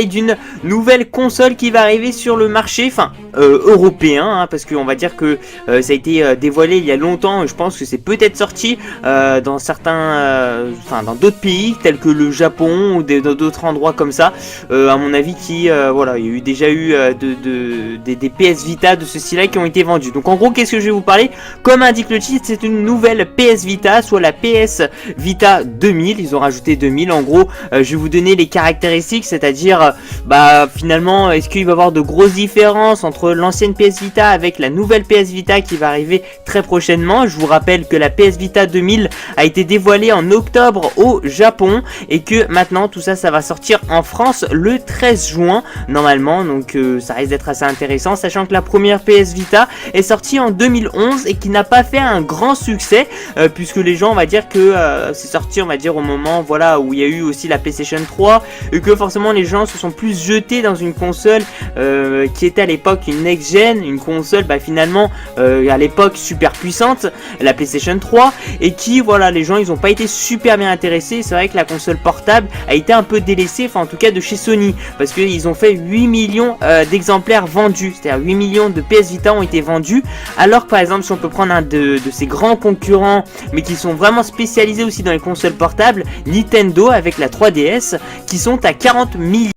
D'une nouvelle console qui va arriver sur le marché, européen, hein, parce qu'on va dire que ça a été dévoilé il y a longtemps. Je pense que c'est peut-être sorti dans certains, dans d'autres pays tels que le Japon ou dans d'autres endroits comme ça. À mon avis, voilà, il y a déjà eu des PS Vita de ce style-là qui ont été vendus. Donc en gros, qu'est-ce que je vais vous parler? Comme indique le titre, c'est une nouvelle PS Vita, soit la PS Vita 2000. Ils ont rajouté 2000. En gros, je vais vous donner les caractéristiques, c'est-à-dire finalement, est-ce qu'il va y avoir de grosses différences entre l'ancienne PS Vita avec la nouvelle PS Vita qui va arriver très prochainement? Je vous rappelle que la PS Vita 2000 a été dévoilée en octobre au Japon et que maintenant tout ça va sortir en France le 13 juin normalement, donc ça risque d'être assez intéressant, sachant que la première PS Vita est sortie en 2011 et qui n'a pas fait un grand succès puisque les gens, on va dire que c'est sorti, on va dire, au moment, voilà, où il y a eu aussi la PlayStation 3 et que forcément les gens se sont plus jetés dans une console qui était à l'époque une next-gen, une console finalement à l'époque super puissante, la PlayStation 3, et qui, voilà, les gens ils ont pas été super bien intéressés. C'est vrai que la console portable a été un peu délaissée, en tout cas de chez Sony, parce qu'ils ont fait 8 millions d'exemplaires vendus, c'est-à-dire 8 millions de PS Vita ont été vendus, alors que par exemple si on peut prendre un de ces grands concurrents mais qui sont vraiment spécialisés aussi dans les consoles portables, Nintendo avec la 3DS, qui sont à 40 millions